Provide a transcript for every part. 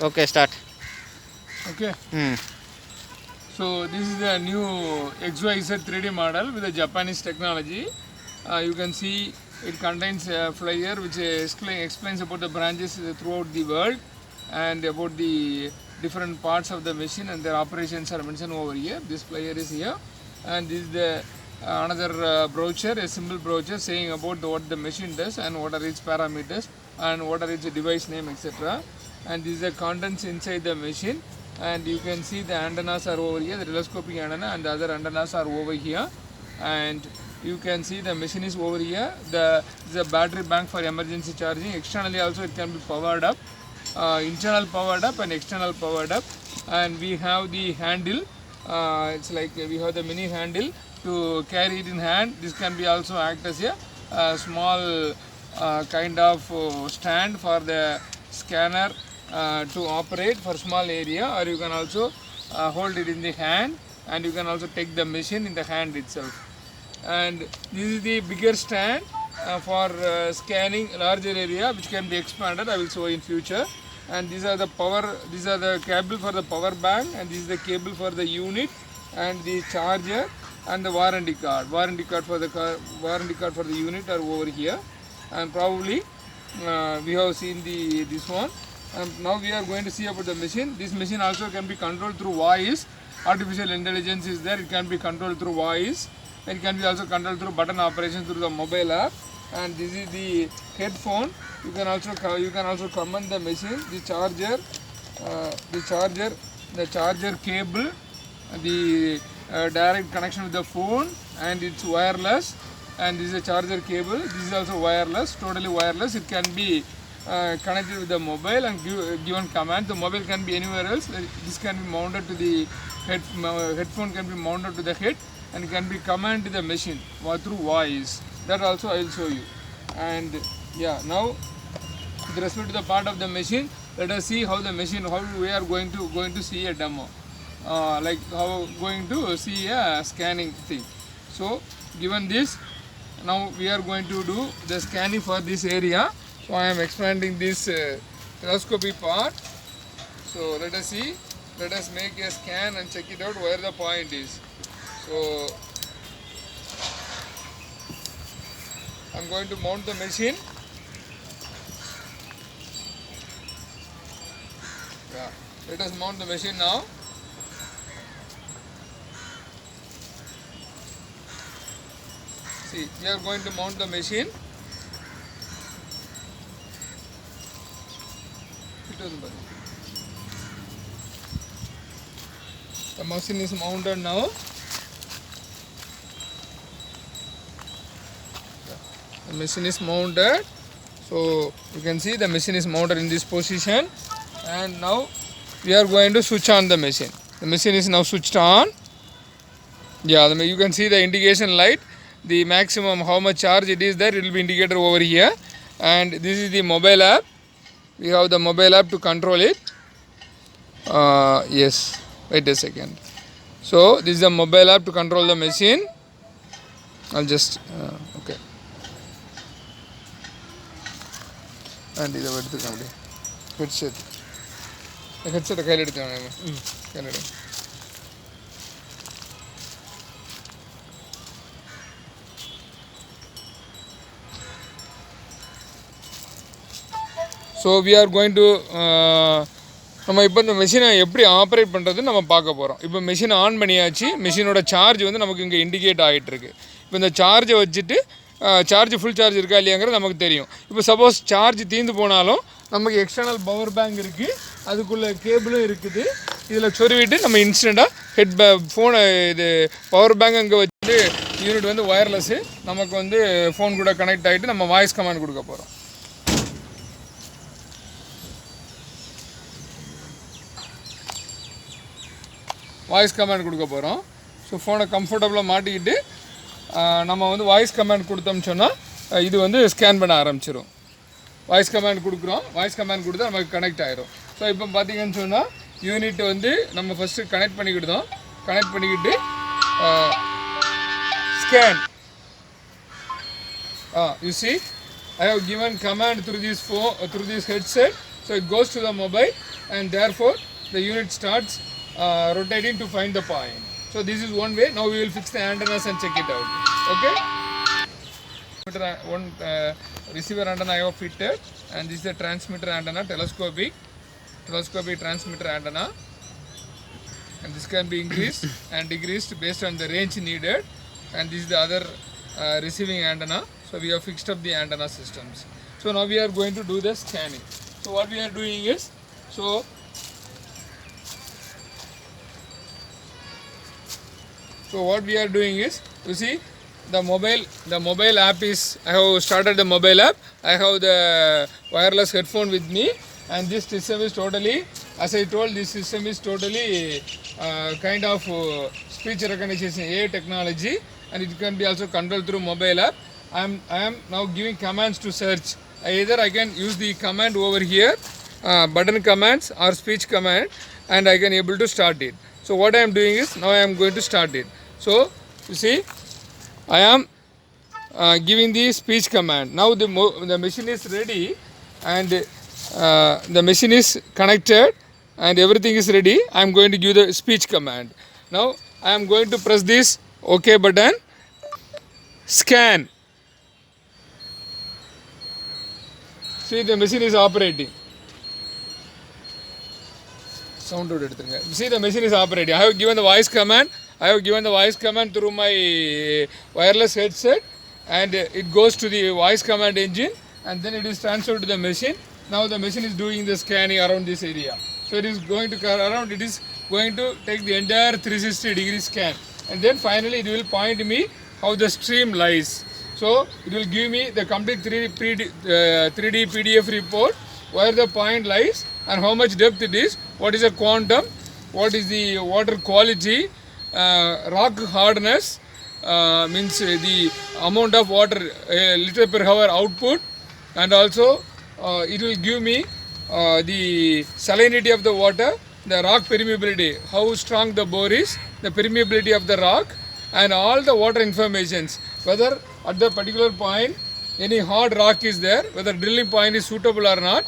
Okay, start. Okay, Hmm. so this is the new XYZ 3D model with the Japanese technology. You can see it contains a flyer which explains about the branches throughout the world and about the different parts of the machine and their operations are mentioned over here. This flyer is here, and this is the another brochure, a simple brochure saying about what the machine does and what are its parameters and what are its device name, etc. And these are contents inside the machine, and you can see the antennas are over here, the telescopic antenna, and the other antennas are over here. And you can see the machine is over here. This is a battery bank for emergency charging. Externally also it can be powered up, internal powered up and external powered up. And we have the handle, it's like we have the mini handle to carry it in hand. This can be also act as a small kind of stand for the scanner to operate for small area, or you can also hold it in the hand, and you can also take the machine in the hand itself. And this is the bigger stand for scanning larger area, which can be expanded. I will show in future. And these are the cable for the power bank, and this is the cable for the unit, and the charger and the warranty card. Warranty card for the unit are over here. And probably we have seen this one. And now we are going to see about the machine. This machine also can be controlled through voice. Artificial intelligence is there. It can be controlled through voice. It can be also controlled through button operation through the mobile app. And this is the headphone. You can also command the machine. The charger cable, the direct connection with the phone, and it's wireless. And this is a charger cable. This is also wireless, totally wireless. It can be connected with the mobile and given command. The mobile can be anywhere else. This can be mounted to the headphone can be mounted to the head, and it can be commanded to the machine through voice. That also I will show you. And yeah, now with respect to the part of the machine, let us see how we are going to see a demo, like how going to see a scanning thing. So given this, now we are going to do the scanning for this area. So I am expanding this telescopic part. So let us see. Let us make a scan and check it out where the point is. So I am going to mount the machine. Yeah. Let us mount the machine now. See, we are going to mount the machine. The machine is mounted now. The machine is mounted. So you can see the machine is mounted in this position. And now we are going to switch on the machine. The machine is now switched on. Yeah, you can see the indication light. The maximum how much charge it is there, it will be indicated over here. And this is the mobile app. We have the mobile app to control it. Yes, wait a second. So this is the mobile app to control the machine. I'll just okay. And this is the headset. The headset கையில் எடுத்து So we are going to நம்ம இப்போ இந்த மெஷினை எப்படி operate பண்ணுறதுன்னு நம்ம பார்க்க போகிறோம். இப்போ மெஷினை ஆன் பண்ணியாச்சு. மெஷினோட சார்ஜ் வந்து நமக்கு இங்கே இண்டிகேட் ஆகிட்டுருக்கு. இப்போ இந்த சார்ஜை வச்சுட்டு ஃபுல் சார்ஜ் இருக்கா இல்லையாங்கிறது நமக்கு தெரியும். இப்போ சப்போஸ் சார்ஜ் தீர்ந்து போனாலும் நமக்கு எக்ஸ்டர்னல் பவர் பேங்க் இருக்குது, அதுக்குள்ளே கேபிளும் இருக்குது. இதில் சொருவிட்டு நம்ம இன்ஸ்டண்ட்டாக ஃபோனை இது பவர் பேங்க் அங்கே வச்சுட்டு யூனிட் வந்து ஒயர்லெஸ்ஸு நமக்கு வந்து ஃபோன் கூட கனெக்ட் ஆகிட்டு நம்ம வாய்ஸ் கமாண்ட் கொடுக்க போகிறோம். வாய்ஸ் கமாண்ட் கொடுக்க போகிறோம். ஸோ ஃபோனை கம்ஃபர்டபுளாக மாட்டிக்கிட்டு நம்ம வந்து வாய்ஸ் கமாண்ட் கொடுத்தோம்னு சொன்னால் இது வந்து ஸ்கேன் பண்ண ஆரம்பிச்சிடும். வாய்ஸ் கமாண்ட் கொடுக்குறோம். வாய்ஸ் கமாண்ட் கொடுத்தா நமக்கு கனெக்ட் ஆகிரும். ஸோ இப்போ பார்த்தீங்கன்னு சொன்னால் யூனிட் வந்து நம்ம ஃபஸ்ட்டு கனெக்ட் பண்ணிக்கிட்டோம். கனெக்ட் பண்ணிக்கிட்டு scan. You see, I have given command through this headset. So it goes to the mobile and therefore the unit starts rotating to find the point. So this is one way. Now we will fix the antennas and check it out. Okay. One receiver antenna I have fitted, and this is the transmitter antenna, telescopic transmitter antenna, and this can be increased and decreased based on the range needed. And this is the other receiving antenna. So we have fixed up the antenna systems. So now we are going to do the scanning. So what we are doing is, so what we are doing is, you see the mobile app is, I have started the mobile app. I have the wireless headphone with me, and this system is totally, as I told, this system is totally kind of speech recognition AI technology, and it can be also controlled through mobile app. I am now giving commands to search. Either I can use the command over here, button commands or speech command, and I can able to start it. So what I am doing is, now I am going to start it. So you see, I am giving the speech command. Now the machine is ready, and the machine is connected, and everything is ready. I am going to give the speech command. Now I am going to press this OK button. Scan. See, the machine is operating. Sound out. See, the machine is operating. I have given the voice command. Through my wireless headset, and it goes to the voice command engine, and then it is transferred to the machine. Now the machine is doing the scanning around this area. So it is going to around. It is going to take the entire 360-degree scan, and then finally it will point me how the stream lies. So it will give me the complete 3D PDF report where the point lies and how much depth it is, what is the quantum, what is the water quality, rock hardness, means the amount of water liter per hour output, and also it will give me the salinity of the water, the rock permeability, how strong the bore is, the permeability of the rock, and all the water informations, whether at the particular point any hard rock is there, whether drilling point is suitable or not,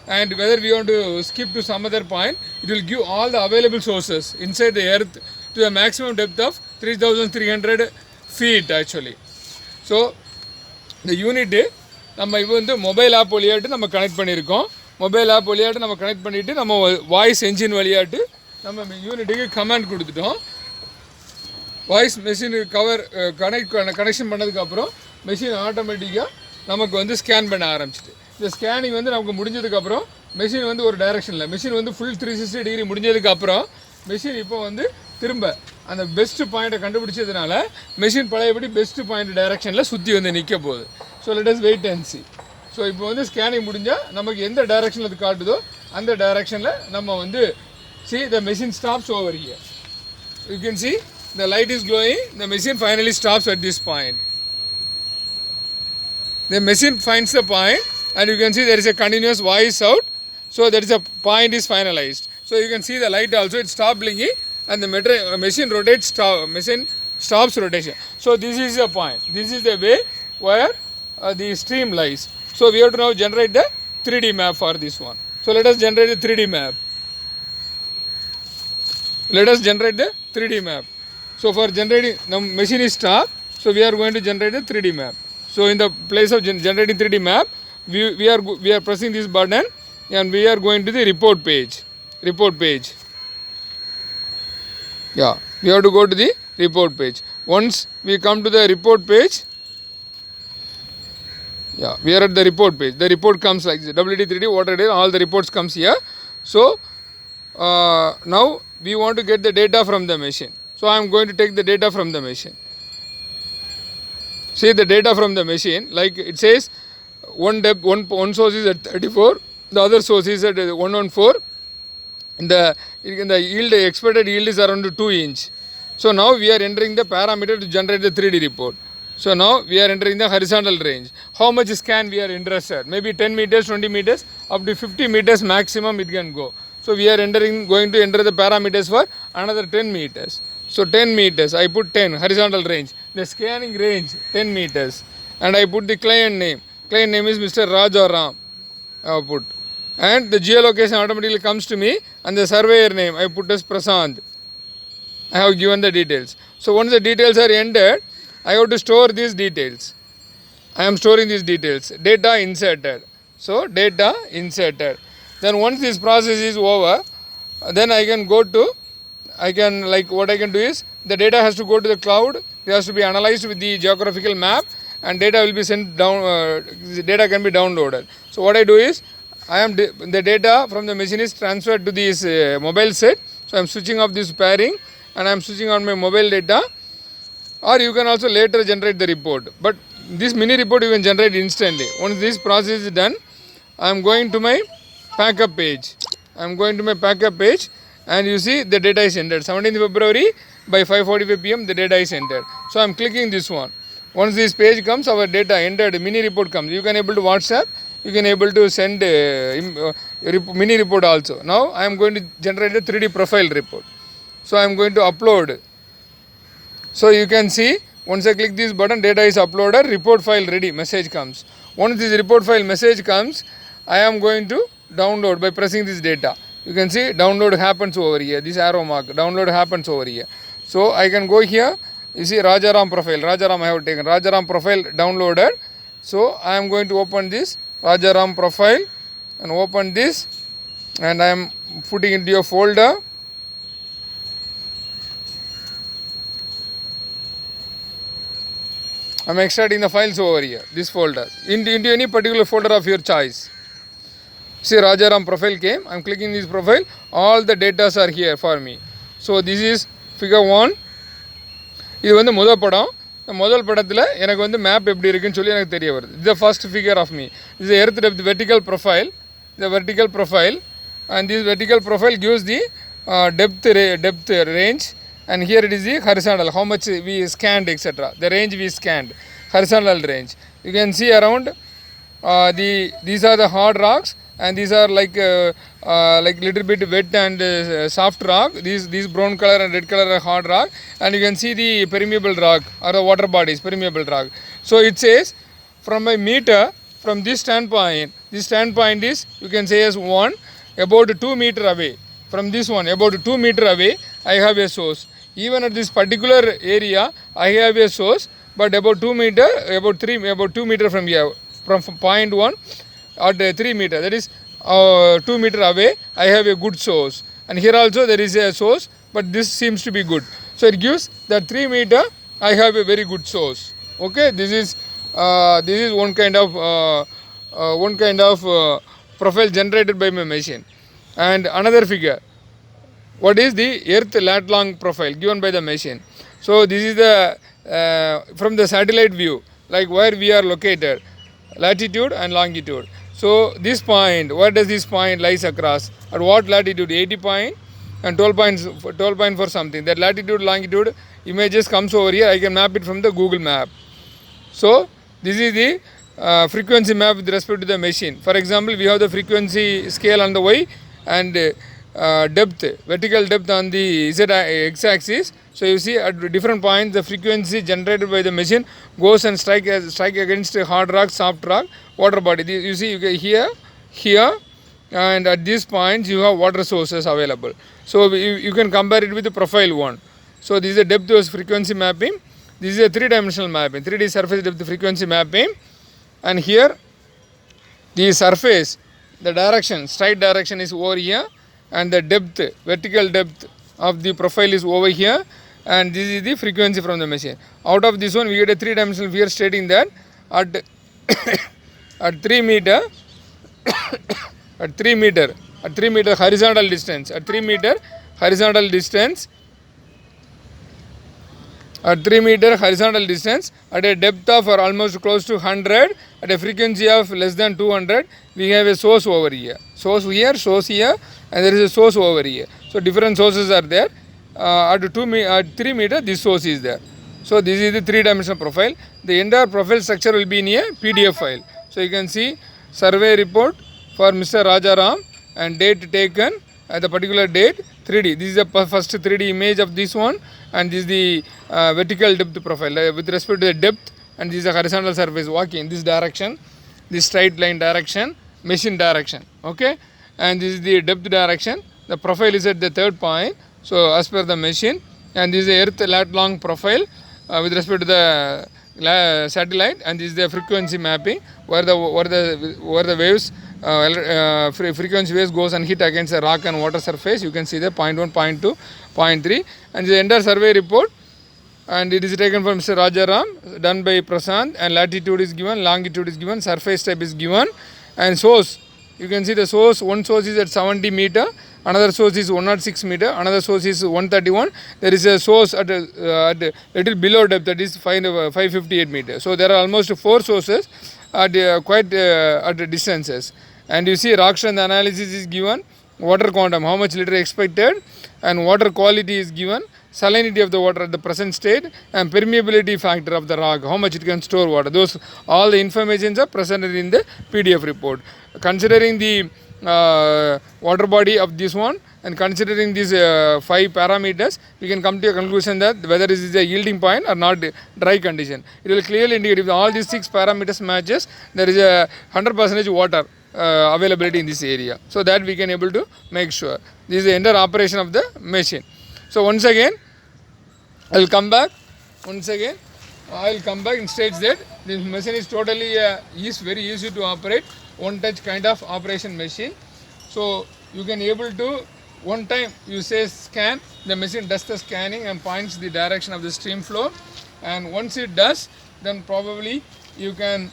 and whether we want to skip to some other point. It will give all the available sources inside the earth to the maximum depth of 3,300 feet actually. So the unit நம்ம இப்போ வந்து mobile app வழியாட்டு நம்ம connect பண்ணியிருக்கோம். Mobile app வழியாட்டு நம்ம connect பண்ணிவிட்டு நம்ம voice engine வழியாட்டு நம்ம யூனிட்டுக்கு கமாண்ட் கொடுத்துட்டோம். வாய்ஸ் மெஷின் கனெக்ஷன் பண்ணதுக்கப்புறம் மெஷின் ஆட்டோமேட்டிக்காக நமக்கு வந்து ஸ்கேன் பண்ண ஆரம்பிச்சிட்டு, இந்த ஸ்கேனிங் வந்து நமக்கு முடிஞ்சதுக்கப்புறம் மெஷின் வந்து ஒரு டைரெக்ஷனில், மெஷின் வந்து ஃபுல் 360 டிகிரி முடிஞ்சதுக்கப்புறம் மெஷின் இப்போ வந்து திரும்ப அந்த பெஸ்ட்டு பாயிண்ட்டை கண்டுபிடிச்சதுனால மெஷின் பழையபடி பெஸ்ட்டு பாயிண்ட் டைரெக்ஷனில் சுற்றி வந்து நிற்க போகுது. So let us wait and see. ஸோ இப்போ வந்து ஸ்கேனிங் முடிஞ்சால் நமக்கு எந்த டைரெக்ஷனில் அது காட்டுதோ அந்த டைரெக்ஷனில் நம்ம வந்து see the machine stops over here. You can see the light is glowing. The machine finally stops at this point. The machine finds the point, and you can see there is a continuous voice out. So that is a point is finalized. So you can see the light also, it stopped blinking, and the machine rotates. Machine stops rotation. So this is the point. This is the way where the stream lies. So we have to now generate the 3D map for this one. So let us generate the 3D map. Let us generate the 3D map. So for generating, the machine is stopped. So we are going to generate the 3D map. So in the place of generating 3D map, we are pressing this button, and we are going to the report page. Yeah, we have to go to the report page. Once we come to the report page, yeah, we are at the report page. The report comes like this: WD3D, water data, all the reports comes here. So now we want to get the data from the machine. So I am going to take the data from the machine. See the data from the machine, like it says one source is at 34, the other source is at 114. The yield, expected yield is around 2 inch. So now we are entering the parameter to generate the 3D report. So now we are entering the horizontal range. How much scan we are interested? Maybe 10 meters, 20 meters, up to 50 meters maximum it can go. So we are going to enter the parameters for another 10 meters. So 10 meters, I put 10, horizontal range. The scanning range, 10 meters. And I put the client name. Client name is Mr. Raj or Ram. I have put. and the geolocation automatically comes to me, and the surveyor name I put as Prasant. I have given the details. So once the details are entered, I have to store these details. I am storing these details. Data inserted. So data inserted. Then once this process is over, then I can go to, what I can do is, the data has to go to the cloud. It has to be analyzed with the geographical map, and data will be sent down. Data can be downloaded. So what I do is, the data from the machine is transferred to this mobile set. So I am switching off this pairing, and I am switching on my mobile data. Or you can also later generate the report, but this mini report you can generate instantly. Once this process is done, I am going to my backup page. And you see the data is entered. 17th February by 5:45 p.m. the data is entered. So I am clicking this one. Once this page comes, our data entered, mini report comes. You can able to WhatsApp, you can able to send mini report also. Now I am going to generate a 3D profile report. So I am going to upload. So you can see, once I click this button, data is uploaded, report file ready, message comes. Once this report file message comes, I am going to download by pressing this data. You can see download happens over here, this arrow mark, download happens over here. So I can go here, you see Rajaram profile, Rajaram I have taken, Rajaram profile downloaded. So I am going to open this Rajaram profile and open this, and I am putting into a folder. I am extracting the files over here, this folder, into any particular folder of your choice. See, Rajaram profile came, I am clicking this profile, all the data are here for me. So this is figure 1. இது வந்து முதல் படம். முதல் படத்தில் எனக்கு வந்து map எப்படி இருக்குன்னு சொல்லி எனக்கு தெரிய வருது. This is the first figure of me. This is the earth depth vertical profile. The vertical profile, and this vertical profile gives the depth range, and here it is the horizontal, how much we scanned, etc. The range we scanned, horizontal range. You can see around these are the hard rocks, and these are like little bit wet and soft rock. These brown color and red color are hard rock, and you can see the permeable rock or the water bodies, permeable rock. So it says from a meter, from this standpoint is, you can say as 1, about 2 meter away. From this one, about 2 meter away, I have a source. Even at this particular area, I have a source, but about 2 meter, about 2 meter from here, from point 1 at 3 meter, that is 2 meter away, I have a good source. And here also there is a source, but this seems to be good. So it gives that 3 meter, I have a very good source. Okay, this is one kind of profile generated by my machine. And another figure, what is the earth lat long profile given by the machine. So this is the from the satellite view, like where we are located, latitude and longitude. So this point, where does this point lies across, at what latitude, 80 point and 12 point for something. That latitude, longitude images comes over here. I can map it from the Google map. So this is the frequency map with respect to the machine. For example, we have the frequency scale on the Y, and depth, vertical depth on the x-axis. So you see at different points the frequency generated by the machine goes and strike against hard rock, soft rock, water body. You see here, and at these points you have water sources available. So you can compare it with the profile 1. So this is the depth versus frequency mapping. This is a 3-dimensional mapping, 3D surface depth frequency mapping. And here the surface, the direction, straight direction is over here, and the depth, vertical depth of the profile is over here, and this is the frequency from the machine. Out of this one we get a 3-dimensional figure stating that at at 3 meter horizontal distance, at 3 meter horizontal distance, at 3 meter horizontal distance, at a depth of or almost close to 100, at a frequency of less than 200, we have a source over here. Source here, and there is a source over here. So different sources are there. At 3 meter, this source is there. So this is the 3-dimensional profile. The entire profile structure will be in a PDF file. So you can see survey report for Mr. Rajaram and date taken at the particular date, 3D. This is the first 3D image of this one, and this is the vertical depth profile with respect to the depth, and this is a horizontal surface walking in this direction, this straight line direction, machine direction. Okay, and this is the depth direction. The profile is at the third point. So as per the machine, and this is the earth lat long profile with respect to the satellite, and this is the frequency mapping where the waves frequency waves goes and hit against the rock and water surface. You can see the 0.1, 0.2, 0.3, and the entire survey report, and it is taken from Mr. Rajaram, done by Prasant, and latitude is given, longitude is given, surface type is given, and source. You can see the source. One source is at 70 meter, another source is 106 meter, another source is 131. There is a source at little below depth, that is 558 meters. So there are almost 4 sources at quite at distances. And you see rock strength analysis is given, water quantum, how much liter expected, and water quality is given, salinity of the water at the present state, and permeability factor of the rock, how much it can store water. Those all the informations are presented in the PDF report. Considering the water body of this one, and considering these 5 parameters, we can come to a conclusion that whether this is a yielding point or not dry condition. It will clearly indicate if all these 6 parameters matches, there is a 100% water availability in this area. So that we can able to make sure. This is the entire operation of the machine. So once again, I will come back. Once again, I will come back and state that this machine is totally very easy to operate, one touch kind of operation machine. So you can able to one time you say scan, the machine does the scanning and points the direction of the stream flow, and once it does, then probably you can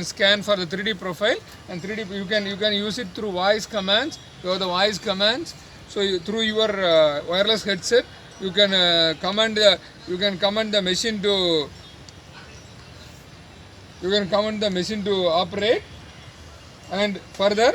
scan for the 3D profile, and 3D you can use it through voice commands. You have the voice commands. So through your wireless headset, you can command the machine to operate, and further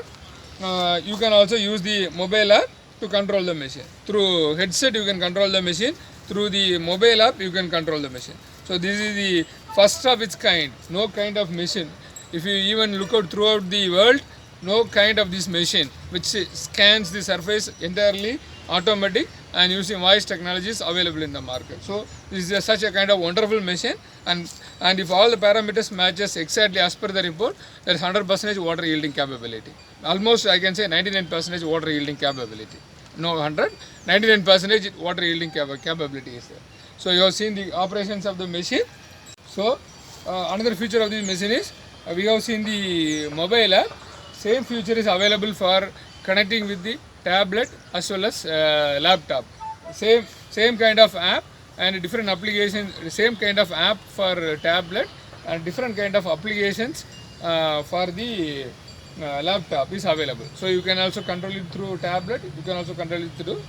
you can also use the mobile app to control the machine. Through headset you can control the machine, through the mobile app you can control the machine. So this is the first of its kind. No kind of machine, if you even look out throughout the world, no kind of this machine which scans the surface entirely automatic and using voice technologies available in the market. So this is such a kind of wonderful machine, and if all the parameters matches exactly as per the report, there is 100% water yielding capability. Almost I can say 99% water yielding capability. No 100, 99% water yielding capability is there. So you have seen the operations of the machine. So another feature of this machine is we have seen the mobile app. Same feature is available for connecting with the tablet as well as laptop. Same kind of app and different applications. Same kind of app for tablet and different kind of applications for the laptop is available. So you can also control it through tablet. You can also control it through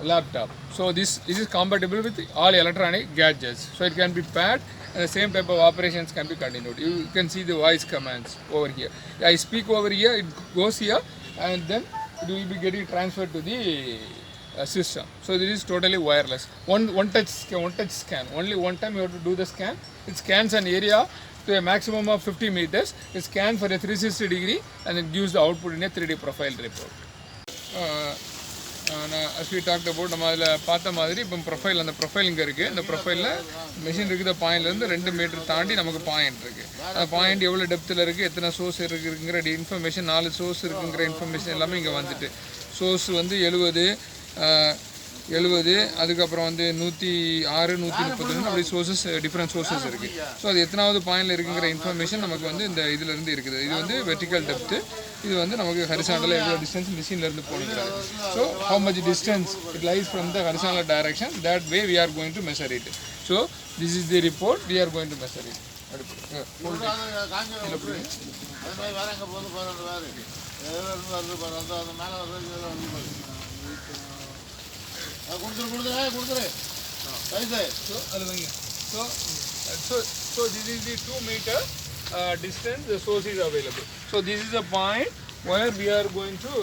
laptop. So this is compatible with all electronic gadgets. So it can be paired, and the same type of operations can be continued. You can see the voice commands over here. I speak over here, it goes here, and then it will be getting transferred to the system. So this is totally wireless. One touch scan. Only one time you have to do the scan. It scans an area to a maximum of 50 meters. It scans for a 360 degree and it gives the output in a 3D profile report. As we talked about, நம்ம அதில் பார்த்த மாதிரி இப்போ profile, அந்த profile இங்கே இருக்குது. இந்த ப்ரொஃபைலில் machine இருக்கிற பாயிண்ட்லேருந்து 2 மீட்டர் தாண்டி நமக்கு பாயிண்ட் இருக்குது. அந்த பாயிண்ட் எவ்வளோ டெப்த்தில் இருக்குது, எத்தனை சோர்ஸ் இருக்குங்கிற இன்ஃபர்மேஷன், 4 சோர்ஸ் இருக்குங்கிற இன்ஃபர்மேஷன் எல்லாமே இங்கே வந்துட்டு. சோர்ஸ் வந்து 70, அதுக்கப்புறம் வந்து 106, 132 அப்படி சோர்ஸஸ், டிஃப்ரெண்ட் சோர்ஸஸ் இருக்குது. ஸோ அது எத்தனாவது பாயிண்டில் இருக்குங்கிற இன்ஃபர்மேஷன் நமக்கு வந்து இந்த இதிலேருந்து இருக்குது. இது வந்து வெர்டிக்கல் டெப்த்து, இது வந்து நமக்கு ஹரிசாண்டலாக எவ்வளோ டிஸ்டன்ஸ் மிஷின்லேருந்து போகணுங்கிறது. So how much distance it lies from the horizontal direction, that way we are going to measure it. So this is the report, we are going to measure it. So this is the 2 meter distance the source is available. So this is a point where we are going to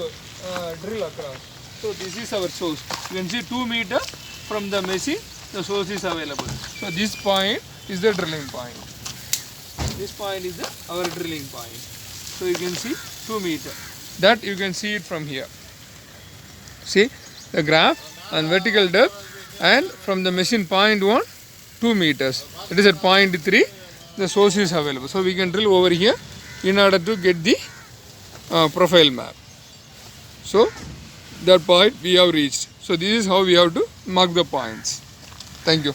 drill across. So this is our source. You can see 2 meter from the machine the source is available. So this point is the drilling point. This point is our drilling point. So you can see 2 meter. That you can see it from here. See the graph and vertical depth, and from the machine point 1, 2 meters. It is at point 3, the source is available. So we can drill over here in order to get the profile map. So that point we have reached. So this is how we have to mark the points. Thank you.